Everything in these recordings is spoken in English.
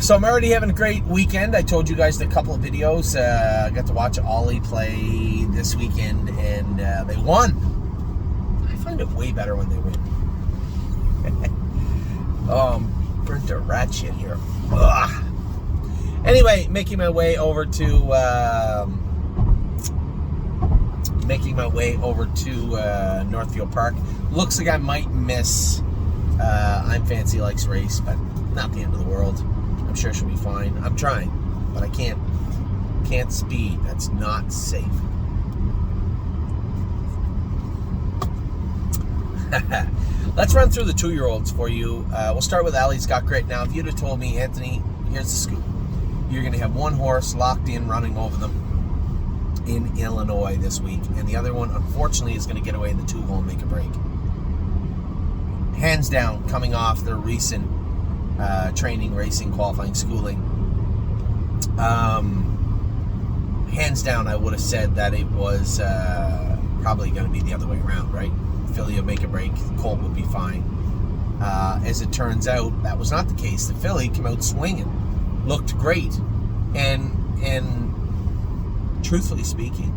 So I'm already having a great weekend. I told you guys in a couple of videos. I got to watch Ollie play this weekend, and they won. I find it way better when they win. Burnt a rat shit here. Ugh. Anyway, making my way over to Northfield Park. Looks like I might miss I'm Fancy Likes race, but not the end of the world. I'm sure she'll be fine. I'm trying, but I can't speed. That's not safe. Let's run through the 2-year-olds for you. We'll start with Allie's Got Grit. Now, if you'd have told me, Anthony, here's the scoop. You're going to have one horse locked in running over them in Illinois this week, and the other one, unfortunately, is going to get away in the 2-hole and make a break. Hands down, coming off their recent training, racing, qualifying, schooling. Hands down, I would have said that it was probably going to be the other way around, right? Filly would make a break, Colt would be fine. As it turns out, that was not the case. The filly came out swinging, looked great, and truthfully speaking,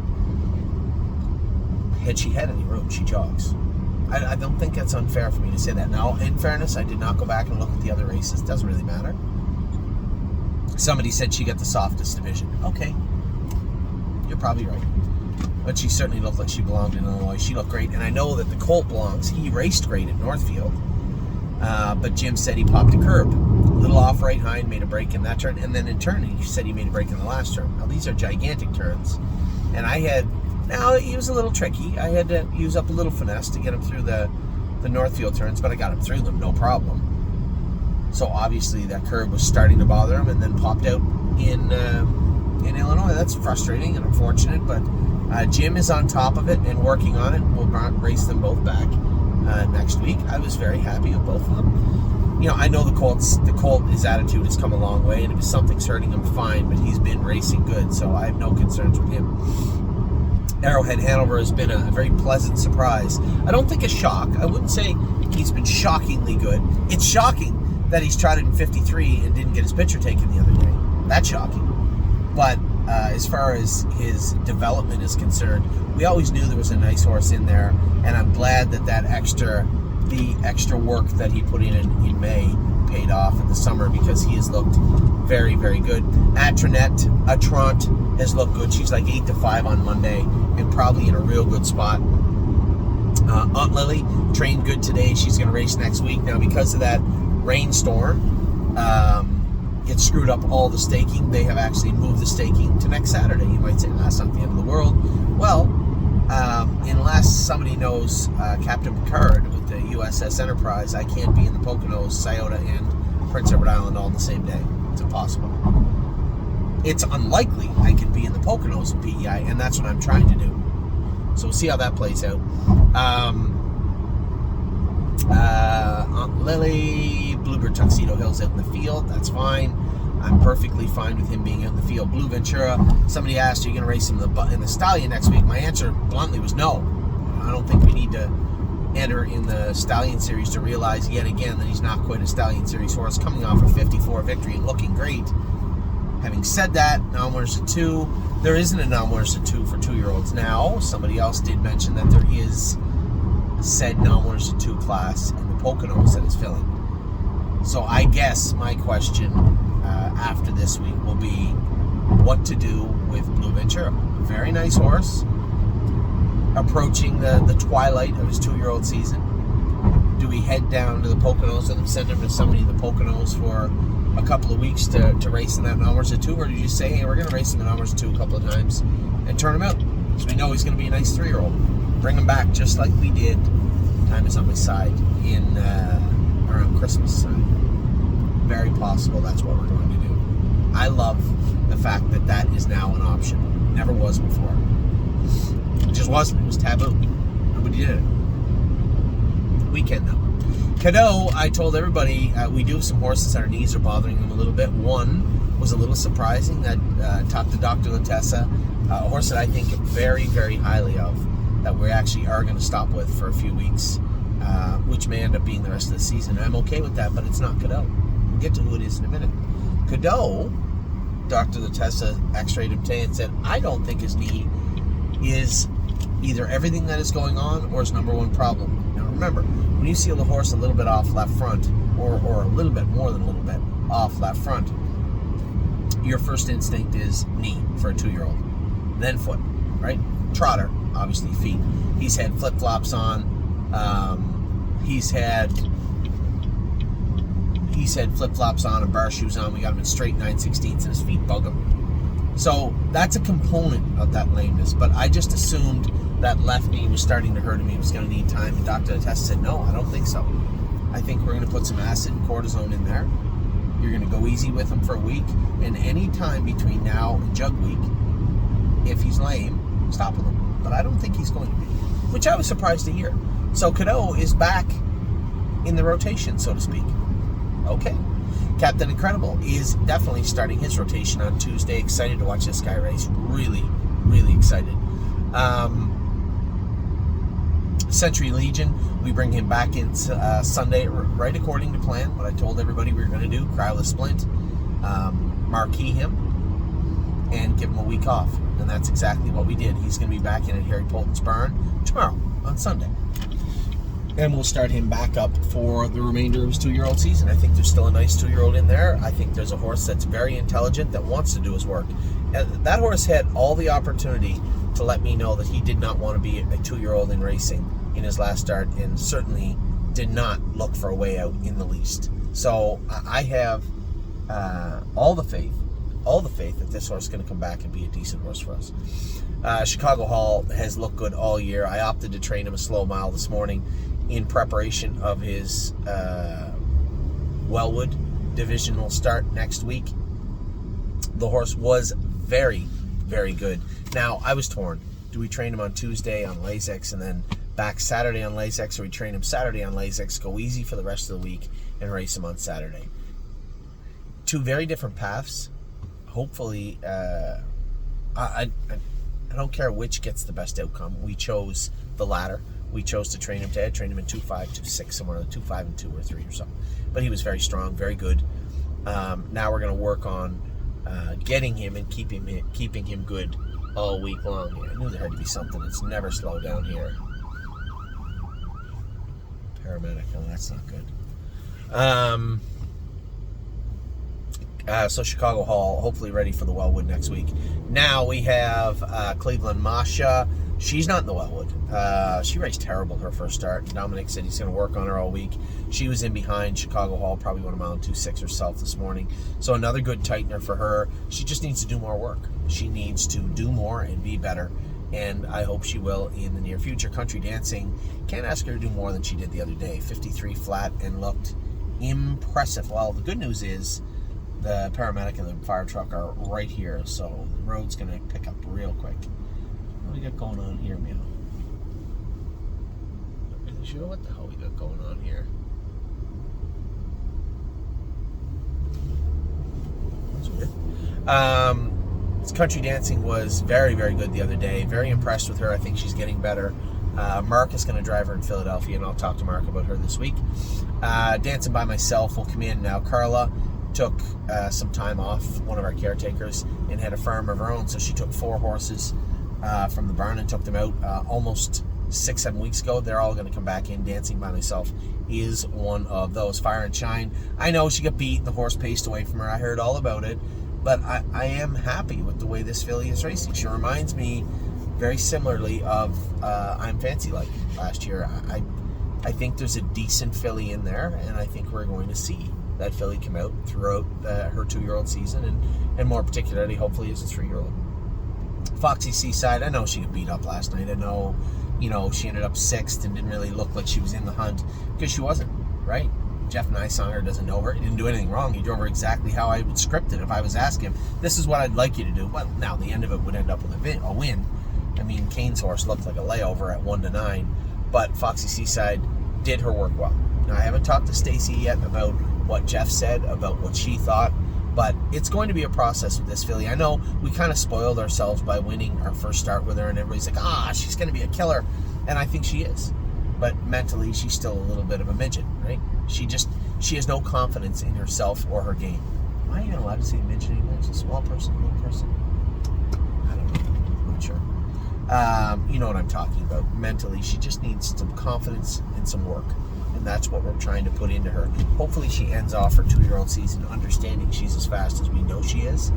had she had any room, she jogs. I don't think that's unfair for me to say that. Now, in fairness, I did not go back and look at the other races. It doesn't really matter. Somebody said she got the softest division. Okay, you're probably right. But she certainly looked like she belonged in Illinois. She looked great. And I know that the Colt belongs. He raced great at Northfield. But Jim said he popped a curb. A little off right hind, made a break in that turn. And then in turning, he said he made a break in the last turn. Now, these are gigantic turns. And now, he was a little tricky. I had to use up a little finesse to get him through the Northfield turns. But I got him through them, no problem. So, obviously, that curb was starting to bother him and then popped out in Illinois. That's frustrating and unfortunate, but Jim is on top of it and working on it. We'll race them both back next week. I was very happy with both of them. You know, I know the Colt, his attitude has come a long way, and if something's hurting him, fine, but he's been racing good, so I have no concerns with him. Arrowhead Hanover has been a very pleasant surprise. I don't think a shock. I wouldn't say he's been shockingly good. It's shocking that he's trotted in 53 and didn't get his picture taken the other day. That's shocking. But as far as his development is concerned, we always knew there was a nice horse in there, and I'm glad that the extra work that he put in May paid off in the summer, because he has looked very, very good. Atronette has looked good. She's like 8-5 on Monday and probably in a real good spot. Aunt Lily trained good today. She's going to race next week. Now, because of that rainstorm, it screwed up all the staking. They have actually moved the staking to next Saturday. You might say, that's not the end of the world. Well, unless somebody knows Captain Picard with the USS Enterprise, I can't be in the Poconos, Scioto, and Prince Edward Island all on the same day. It's impossible. It's unlikely I can be in the Poconos and PEI, and that's what I'm trying to do. So we'll see how that plays out. Aunt Lily, Bluebird Tuxedo Hill's out in the field. That's fine. I'm perfectly fine with him being out in the field. Blue Ventura, somebody asked, are you going to race him in the Stallion next week? My answer bluntly was no. I don't think we need to enter in the Stallion Series to realize yet again that he's not quite a Stallion Series horse, coming off a 54 victory and looking great. Having said that, non-winners at 2. There isn't a non-winners at 2 for 2-year-olds now. Somebody else did mention that there is said non-winners at 2 class in the Poconos that is filling. So I guess my question after this week will be what to do with Blue Ventura. Very nice horse, approaching the twilight of his 2-year-old season. Do we head down to the Poconos and send him to somebody in the Poconos for a couple of weeks to race in that non-winners at 2, or do you say, hey, we're going to race him in non-winners at 2 a couple of times and turn him out? Because we know he's going to be a nice 3-year-old. Bring him back just like we did. Time is on my side in around Christmas time. Very possible that's what we're going to do. I love the fact that that is now an option. Never was before. It just wasn't. It was taboo. Nobody did it. Weekend though. Cadeau, I told everybody we do have some horses that our knees are bothering them a little bit. One was a little surprising that talked to Dr. Latessa, a horse that I think very, very highly of, that we actually are going to stop with for a few weeks, which may end up being the rest of the season. I'm okay with that, but it's not Cadeau. We'll get to who it is in a minute. Cadeau, Dr. Latessa x-rayed him today and said, I don't think his knee is either everything that is going on or his number one problem. Now remember, when you see a horse a little bit off left front, or a little bit more than a little bit off left front, your first instinct is knee for a 2-year-old, then foot, right? Trotter, obviously feet. He's had flip-flops on. He's had flip-flops on and bar shoes on. We got him in straight 9/16 and his feet bug him. So that's a component of that lameness. But I just assumed that left knee was starting to hurt him. He was going to need time. And Dr. Latessa said, no, I don't think so. I think we're going to put some acid and cortisone in there. You're going to go easy with him for a week. And any time between now and jug week, if he's lame, stop with him. But I don't think he's going to be, which I was surprised to hear. So Cadeau is back in the rotation, so to speak. Okay. Captain Incredible is definitely starting his rotation on Tuesday. Excited to watch this guy race. Really, really excited. Century Legion, we bring him back in Sunday, right according to plan. What I told everybody we were going to do, crowless splint, marquee him, and give him a week off. And that's exactly what we did. He's going to be back in at Harry Polton's barn tomorrow on Sunday. And we'll start him back up for the remainder of his 2-year-old season. I think there's still a nice 2-year-old in there. I think there's a horse that's very intelligent that wants to do his work. And that horse had all the opportunity to let me know that he did not want to be a 2-year-old in racing in his last start, and certainly did not look for a way out in the least. So I have all the faith that this horse is going to come back and be a decent horse for us. Chicago Hall has looked good all year. I opted to train him a slow mile this morning in preparation of his Wellwood divisional start next week. The horse was very, very good. Now, I was torn. Do we train him on Tuesday on Lasix and then back Saturday on Lasix, or we train him Saturday on Lasix, go easy for the rest of the week, and race him on Saturday? Two very different paths. Hopefully, I don't care which gets the best outcome. We chose the latter. We chose to train him today. I trained him in 2.5, 2.6, somewhere in 2.5 and 2 or 3 or something. But he was very strong, very good. Now we're going to work on getting him and keeping him good all week long. Yeah, I knew there had to be something. It's never slowed down here. Paramedic, no, that's not good. So Chicago Hall, hopefully ready for the Wellwood next week. Now we have Cleveland Masha. She's not in the Wellwood. She raced terrible her first start. Dominic said he's going to work on her all week. She was in behind Chicago Hall, probably went a mile and 2.6 herself this morning. So another good tightener for her. She just needs to do more work. She needs to do more and be better. And I hope she will in the near future. Country Dancing, can't ask her to do more than she did the other day. 53 flat and looked impressive. Well, the good news is the paramedic and the fire truck are right here, so the road's going to pick up real quick. What do we got going on here, Meow? Not really sure what the hell we got going on here. That's weird. Country Dancing was very, very good the other day. Very impressed with her. I think she's getting better. Mark is going to drive her in Philadelphia, and I'll talk to Mark about her this week. Dancing by Myself will come in now. Carla took some time off, one of our caretakers, and had a farm of her own. So she took 4 horses from the barn and took them out almost 6-7 weeks ago. They're all going to come back in. Dancing by Myself is one of those. Fire and Shine. I know she got beat. The horse paced away from her. I heard all about it. But I am happy with the way this filly is racing. She reminds me very similarly of I'm Fancy Like last year. I think there's a decent filly in there, and I think we're going to see that filly come out throughout her 2-year-old season, and more particularly, hopefully, as a 3-year-old. Foxy Seaside, I know she got beat up last night. I know, she ended up 6th and didn't really look like she was in the hunt, because she wasn't, right? Jeff Nysonger doesn't know her. He didn't do anything wrong. He drove her exactly how I would script it if I was asking him, this is what I'd like you to do. Well, now the end of it would end up with a win. I mean, Kane's horse looked like a layover at 1-9, but Foxy Seaside did her work well. Now, I haven't talked to Stacy yet about what Jeff said, about what she thought, but it's going to be a process with this filly. I know we kind of spoiled ourselves by winning our first start with her, and everybody's like, she's going to be a killer, and I think she is. But mentally, she's still a little bit of a midget, right? She has no confidence in herself or her game. Am I even allowed to say midget anymore? It's a small person, little person. I don't know. I'm not sure. You know what I'm talking about. Mentally, she just needs some confidence and some work. And that's what we're trying to put into her. Hopefully she ends off her 2-year-old season understanding she's as fast as we know she is,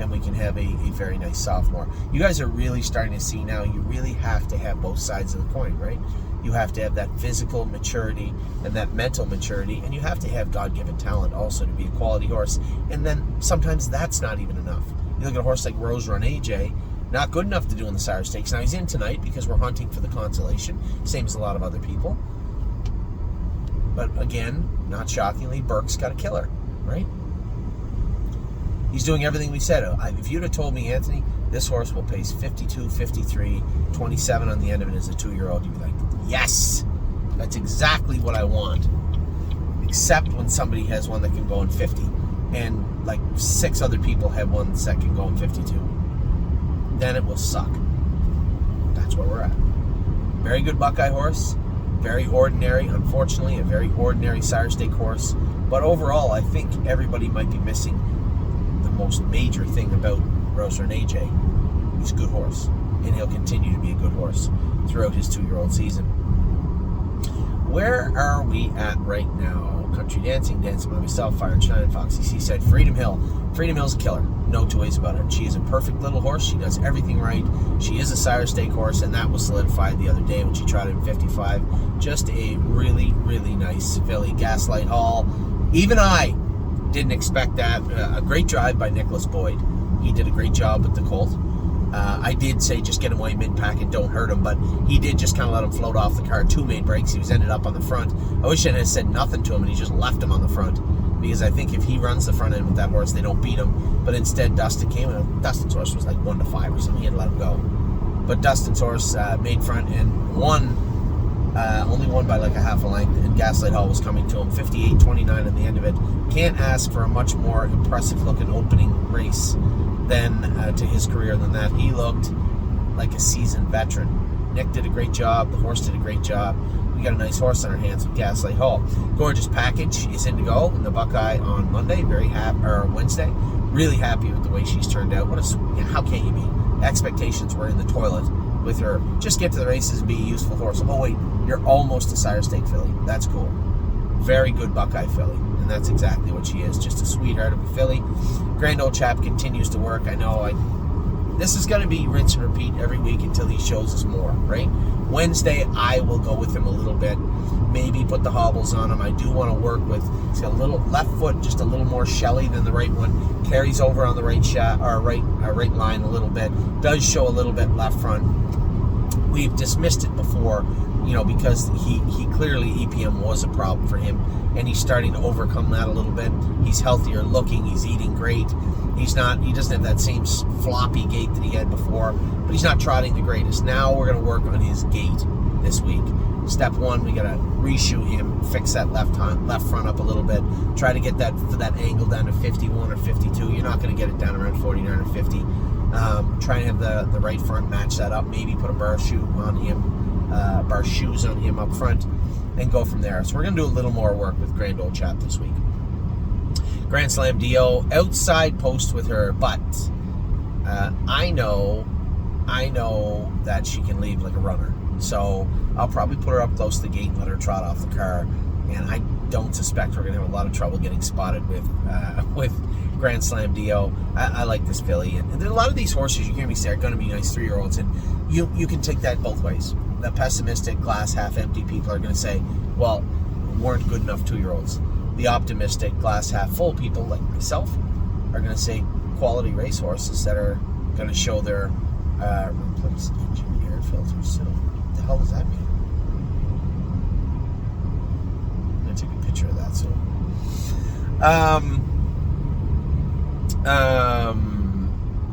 and we can have a very nice sophomore. You guys are really starting to see now, you really have to have both sides of the coin, right? You have to have that physical maturity and that mental maturity, and you have to have God-given talent also to be a quality horse. And then sometimes that's not even enough. You look at a horse like Rose Run AJ, not good enough to do in the Sire Stakes. Now he's in tonight because we're hunting for the consolation, same as a lot of other people. But again, not shockingly, Burke's got a killer, right? He's doing everything we said. If you'd have told me, Anthony, this horse will pace 52, 53, 27 on the end of it as a 2-year-old, you'd be like, yes, that's exactly what I want. Except when somebody has one that can go in 50, and like 6 other people have one that can go in 52. Then it will suck. That's where we're at. Very good Buckeye horse. Very ordinary, unfortunately, a very ordinary Sire Stake horse. But overall, I think everybody might be missing the most major thing about Rose Run AJ. He's a good horse, and he'll continue to be a good horse throughout his 2-year-old season. Where are we at right now? Country Dancing, Dancing by Myself, Fire and Shine, Foxy C said Freedom Hill. Freedom Hill's a killer. No two ways about it. She is a perfect little horse. She does everything right. She is a Sire Stake horse, and that was solidified the other day when she trotted in 55. Just a really, really nice filly. Gaslight Hall. Even I didn't expect that. A great drive by Nicholas Boyd. He did a great job with the colt. I did say just get him away mid-pack and don't hurt him, but he did just kind of let him float off the car. 2 main breaks. He was ended up on the front. I wish I had said nothing to him and he just left him on the front, because I think if he runs the front end with that horse, they don't beat him. But instead, Dustin came, and Dustin's horse was like 1-5 or something. He had to let him go. But Dustin's horse made front and won. Only won by like a half a length, and Gaslight Hall was coming to him 58-29 at the end of it. Can't ask for a much more impressive looking opening race than to his career than that. He looked like a seasoned veteran. Nick did a great job. The horse did a great job. We got a nice horse on our hands with Gaslight Hall. Gorgeous package is in to go in the Buckeye on Monday. Very happy, or Wednesday. Really happy with the way she's turned out. How can't you be? Expectations were in the toilet with her. Just get to the races and be a useful horse. Oh wait, you're almost a Sire Stake filly. That's cool. Very good Buckeye filly, and that's exactly what she is. Just a sweetheart of a filly. Grand Old Chap continues to work. I know this is going to be rinse and repeat every week until he shows us more, right? Wednesday, I will go with him a little bit. Maybe put the hobbles on him. I do want to work with, he's got a little left foot, just a little more shelly than the right one. Carries over on the right right line a little bit. Does show a little bit left front. We've dismissed it before, because he clearly, EPM was a problem for him, and he's starting to overcome that a little bit. He's healthier looking, he's eating great. He doesn't have that same floppy gait that he had before, but he's not trotting the greatest. Now we're going to work on his gait this week. Step 1, we got to reshoe him, fix that left front up a little bit, try to get that angle down to 51 or 52. You're not going to get it down around 49 or 50. Try and have the right front match that up. Maybe put a bar shoes on him up front, and go from there. So we're going to do a little more work with Grand Old Chap this week. Grand Slam Dio, outside post with her, but I know that she can leave like a runner. So I'll probably put her up close to the gate and let her trot off the car. And I don't suspect we're going to have a lot of trouble getting spotted with Grand Slam Dio. I like this filly. And a lot of these horses, you hear me say, are going to be nice 3-year-olds. And you can take that both ways. The pessimistic, glass half empty people are going to say, well, weren't good enough 2-year-olds. The optimistic, glass half full people like myself are going to say quality racehorses that are going to show their replace engine air filters. So what the hell does that mean? I'm going to take a picture of that. So,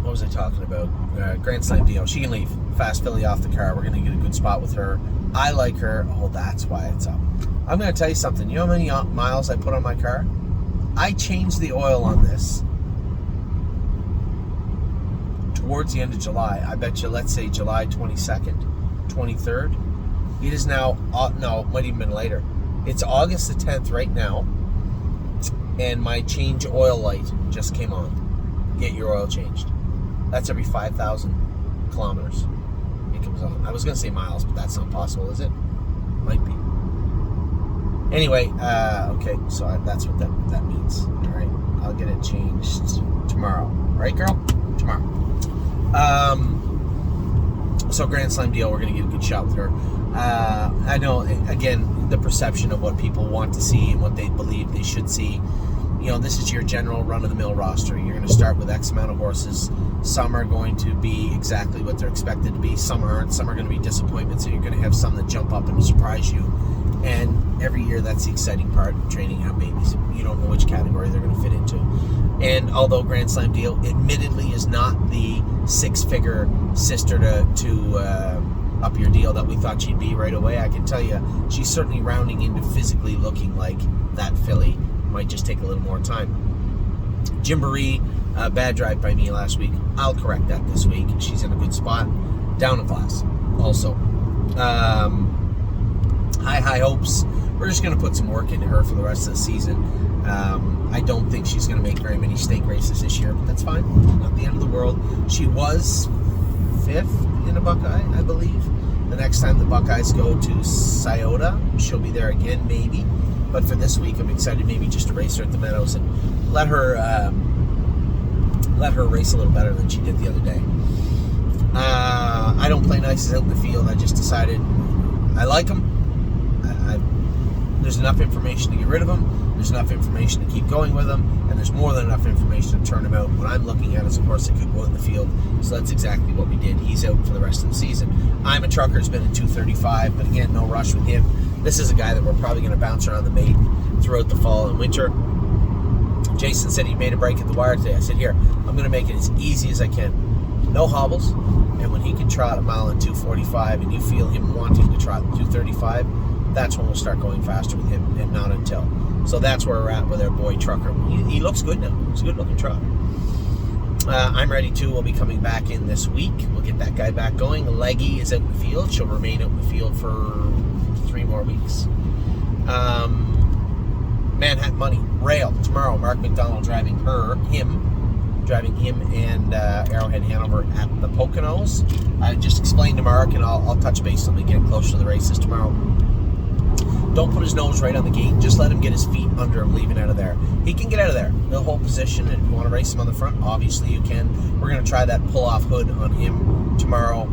what was I talking about? Grand Slam Dio. She can leave. Fast filly off the car. We're going to get a good spot with her. I like her. Oh, that's why it's up. I'm going to tell you something. You know how many miles I put on my car? I changed the oil on this towards the end of July. I bet you, let's say July 22nd, 23rd. It is now, no, it might even been later. It's August the 10th right now. and my change oil light just came on. Get your oil changed. That's every 5,000 kilometers. It comes on. I was going to say miles, but that's not possible, is it? Might be. Anyway, okay, so that's what that means. All right, I'll get it changed tomorrow. All right, girl? Tomorrow. So Grand Slam deal, we're going to get a good shot with her. I know, again, the perception of what people want to see and what they believe they should see. You know, this is your general run-of-the-mill roster. You're going to start with X amount of horses. Some are going to be exactly what they're expected to be. Some aren't. Some are going to be disappointments, and you're going to have some that jump up and surprise you. And every year, that's the exciting part of training out babies. You don't know which category they're going to fit into. And although Grand Slam deal admittedly is not the six-figure sister to up your deal that we thought she'd be right away, I can tell you she's certainly rounding into physically looking like that filly. Might just take a little more time. Gymboree, bad drive by me last week. I'll correct that this week. She's in a good spot. Down a class also. High hopes. We're just going to put some work into her for the rest of the season. I don't think she's going to make very many stake races this year, but that's fine. Not the end of the world. She was 5th in a Buckeye, I believe. The next time the Buckeyes go to Scioto, she'll be there again, maybe. But for this week, I'm excited maybe just to race her at the Meadows and let her race a little better than she did the other day. I don't play nice out in the field. I just decided I like them. There's enough information to get rid of them. There's enough information to keep going with them. And there's more than enough information to turn them out. What I'm looking at is a horse that could go in the field. So that's exactly what we did. He's out for the rest of the season. I'm a Trucker. Has been at 235. But again, no rush with him. This is a guy that we're probably going to bounce around the maiden throughout the fall and winter. Jason said he made a break at the wire today. I said, here, I'm going to make it as easy as I can. No hobbles. And when he can trot a mile in 245 and you feel him wanting to trot 235, that's when we'll start going faster with him, and not until. So that's where we're at with our boy Trucker. He looks good now. He's a good-looking trot. I'm ready too. We'll be coming back in this week. We'll get that guy back going. Leggy is out in the field. She'll remain out in the field for 3 more weeks. Manhattan Money, Rail, tomorrow. Mark McDonald driving him and Arrowhead Hanover at the Poconos. I just explained to Mark, and I'll touch base when we get closer to the races tomorrow. Don't put his nose right on the gate. Just let him get his feet under him, leaving out of there. He can get out of there. He'll hold position, and if you want to race him on the front, obviously you can. We're going to try that pull-off hood on him tomorrow.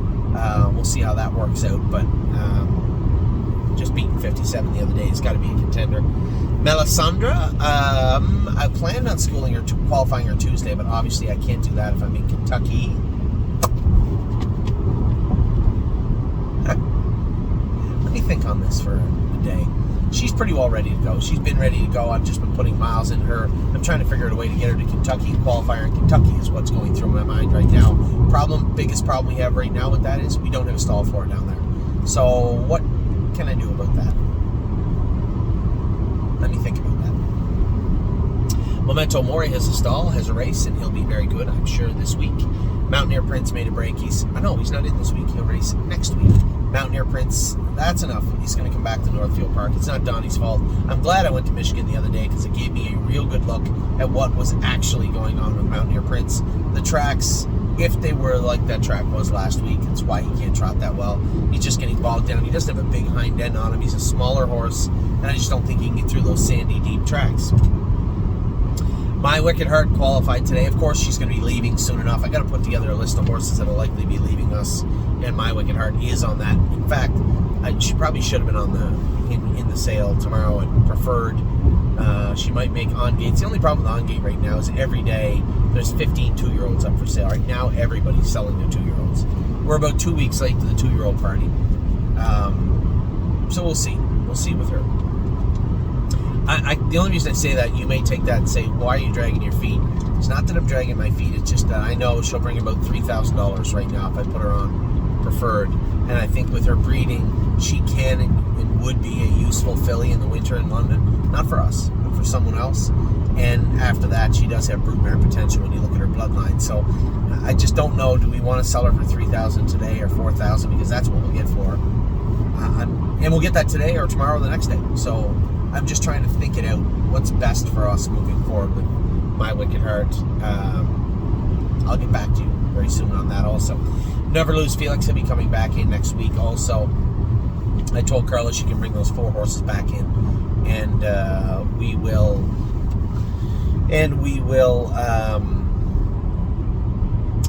We'll see how that works out, but just beating 57 the other day has got to be a contender. Melisandre, I planned on schooling her, qualifying her Tuesday, but obviously I can't do that if I'm in Kentucky. Let me think on this for a day. She's pretty well ready to go. She's been ready to go. I've just been putting miles in her. I'm trying to figure out a way to get her to Kentucky and qualify her in Kentucky is what's going through my mind right now. Biggest problem we have right now with that is we don't have a stall for her down there. So what can I do about that? Let me think about that. Memento Mori has a stall, has a race, and he'll be very good, I'm sure, this week. Mountaineer Prince made a break. He's not in this week. He'll race next week. Mountaineer Prince, that's enough. He's going to come back to Northfield Park. It's not Donnie's fault. I'm glad I went to Michigan the other day because it gave me a real good look at what was actually going on with Mountaineer Prince. The tracks, if they were like that track was last week, it's why he can't trot that well. He's just getting bogged down. He doesn't have a big hind end on him. He's a smaller horse, and I just don't think he can get through those sandy, deep tracks. My Wicked Heart qualified today. Of course, she's going to be leaving soon enough. I got to put together a list of horses that will likely be leaving us, and My Wicked Heart is on that. In fact, she probably should have been on in the sale tomorrow at Preferred. She might make On Gates. The only problem with On Gate right now is every day there's 15 2-year-olds up for sale. Right now, everybody's selling their 2-year-olds. We're about 2 weeks late to the 2-year-old party. So we'll see. We'll see with her. The only reason I say that, you may take that and say, why are you dragging your feet? It's not that I'm dragging my feet. It's just that I know she'll bring about $3,000 right now if I put her on Preferred. And I think with her breeding, she can and would be a useful filly in the winter in London. Not for us, but for someone else. And after that, she does have broodmare potential when you look at her bloodline. So I just don't know, do we want to sell her for $3,000 today or $4,000? Because that's what we'll get for her. And we'll get that today or tomorrow or the next day. So I'm just trying to think it out. What's best for us moving forward with My Wicked Heart? I'll get back to you very soon on that also. Never Lose Felix will be coming back in next week also. I told Carla she can bring those 4 horses back in, and we will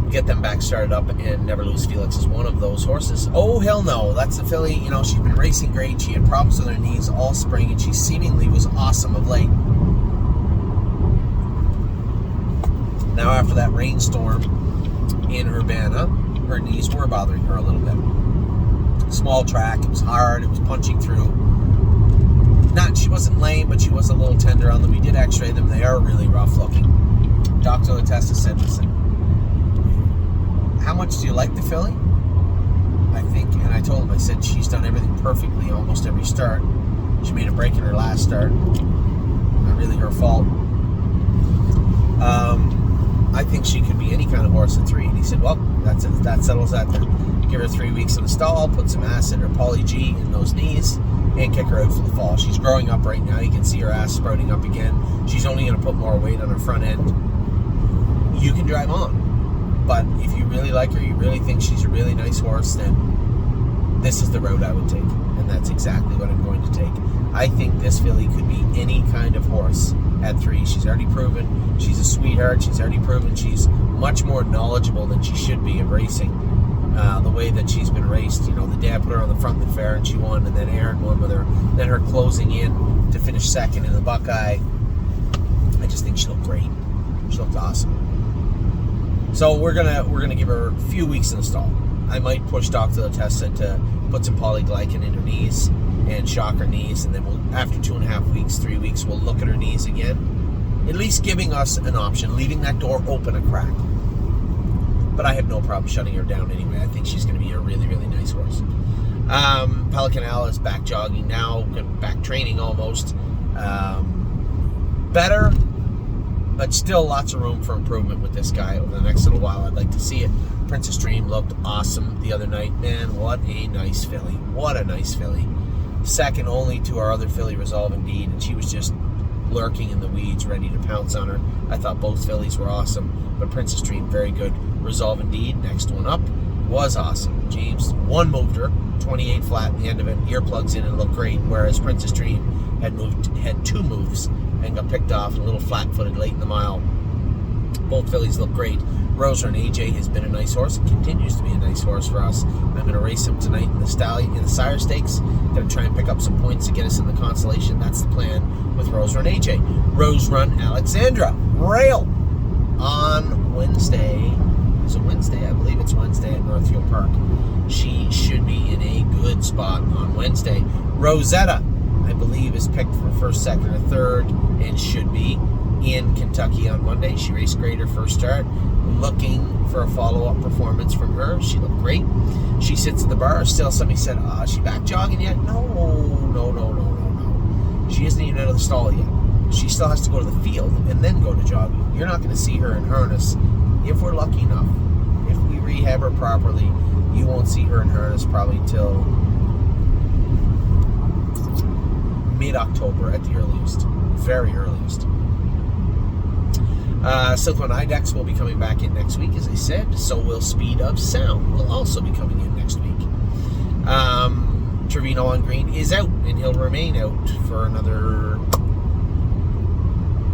get them back started up, and Never Lose Felix is one of those horses. Oh, hell no. That's the filly. You know, she's been racing great. She had problems with her knees all spring, and she seemingly was awesome of late. Now, after that rainstorm in Urbana, her knees were bothering her a little bit. Small track. It was hard. It was punching through. She wasn't lame, but she was a little tender on them. We did x-ray them. They are really rough looking. Dr. Latesta said, listen, how much do you like the filly? I think, and I told him, I said, she's done everything perfectly, almost every start. She made a break in her last start. Not really her fault. I think she could be any kind of horse at 3. And he said, well, that's it. That settles that then. Give her 3 weeks in the stall, put some acid or Poly G in those knees, and kick her out for the fall. She's growing up right now. You can see her ass sprouting up again. She's only going to put more weight on her front end. You can drive on. But if you really like her, you really think she's a really nice horse, then this is the road I would take. And that's exactly what I'm going to take. I think this filly could be any kind of horse at 3. She's already proven she's a sweetheart. She's already proven she's much more knowledgeable than she should be of racing. The way that she's been raced, you know, the day I put her on the front of the fair and she won, and then Aaron won with her, then her closing in to finish second in the Buckeye. I just think she looked great. She looked awesome. So we're gonna give her a few weeks in the stall. I might push Dr. Latesta to put some polyglycan in her knees and shock her knees, and then we'll, after 2.5 weeks, 3 weeks, we'll look at her knees again. At least giving us an option, leaving that door open a crack. But I have no problem shutting her down anyway. I think she's going to be a really, really nice horse. Pelican Al is back jogging now, back training almost. Better, but still lots of room for improvement with this guy over the next little while. I'd like to see it. Princess Dream looked awesome the other night. Man, what a nice filly. What a nice filly. Second only to our other filly, Resolve Indeed, and she was just lurking in the weeds, ready to pounce on her. I thought both fillies were awesome, but Princess Dream, very good. Resolve Indeed, next one up, was awesome. James, one moved her, 28 flat at the end of it, earplugs in and looked great, whereas Princess Dream had 2 moves and got picked off a little flat-footed late in the mile. Both fillies look great. Rosa and AJ has been a nice horse and continues to be a nice horse for us. I'm going to race him tonight in the Sire Stakes. Going to try and pick up some points to get us in the consolation. That's the plan with Rosa and AJ. Rose Run Alexandra Rail on Wednesday. Is it Wednesday? I believe it's Wednesday at Northfield Park. She should be in a good spot on Wednesday. Rosetta, I believe, is picked for first, second, or third and should be in Kentucky on Monday. She raced great her first start. Looking for a follow-up performance from her. She looked great. She sits at the bar. Still, somebody said, is she back jogging yet? No. She isn't even out of the stall yet. She still has to go to the field and then go to jogging. You're not going to see her in harness, if we're lucky enough. If we rehab her properly, you won't see her in harness probably till mid-October at the earliest. Very earliest. Silk One Idex will be coming back in next week, as I said. So will Speed of Sound will also be coming in next week. Trevino on Green is out, and he'll remain out for another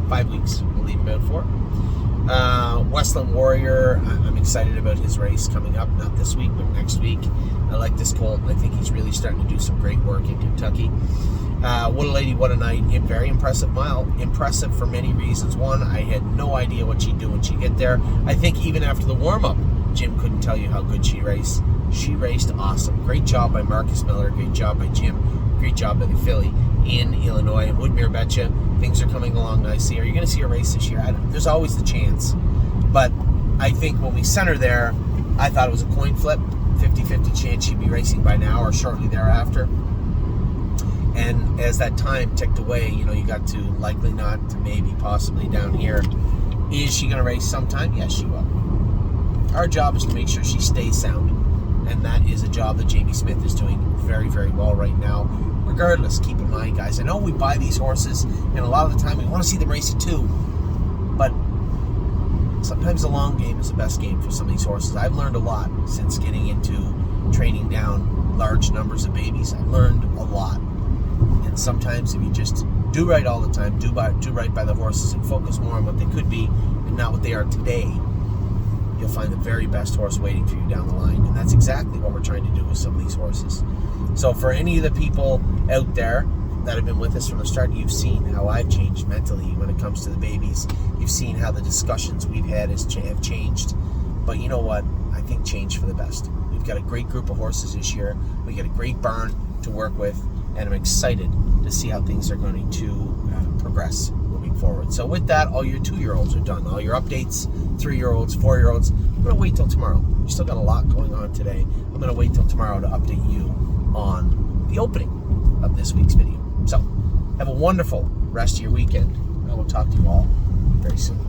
5 weeks. We'll leave him out for. Westland Warrior, I'm excited about his race coming up, not this week, but next week. I like this colt, and I think he's really starting to do some great work in Kentucky. What a Lady, What a Night, a very impressive mile. Impressive for many reasons. One, I had no idea what she'd do when she get there. I think even after the warm-up, Jim couldn't tell you how good she raced. She raced awesome. Great job by Marcus Miller. Great job by Jim. Great job by the filly in Illinois. And Woodmere betcha things are coming along nicely. Are you going to see a race this year? There's always the chance. But I think when we sent her there, I thought it was a coin flip. 50-50 chance she'd be racing by now or shortly thereafter. And as that time ticked away, you got to likely not to maybe possibly down here. Is she going to race sometime? Yes, she will. Our job is to make sure she stays sound. And that is a job that Jamie Smith is doing very, very well right now. Regardless, keep in mind, guys, I know we buy these horses, and a lot of the time we want to see them race it too. But sometimes the long game is the best game for some of these horses. I've learned a lot since getting into training down large numbers of babies. I've learned a lot. And sometimes if you just do right all the time, do right by the horses and focus more on what they could be and not what they are today, you'll find the very best horse waiting for you down the line. And that's exactly what we're trying to do with some of these horses. So for any of the people out there that have been with us from the start, you've seen how I've changed mentally when it comes to the babies. You've seen how the discussions we've had have changed. But you know what? I think change for the best. We've got a great group of horses this year. We got a great barn to work with, and I'm excited to see how things are going to progress moving forward. So with that, all your 2-year-olds are done. All your updates, 3-year-olds, 4-year-olds. I'm going to wait till tomorrow. We still got a lot going on today. I'm going to wait till tomorrow to update you on the opening of this week's video. So have a wonderful rest of your weekend. I will talk to you all very soon.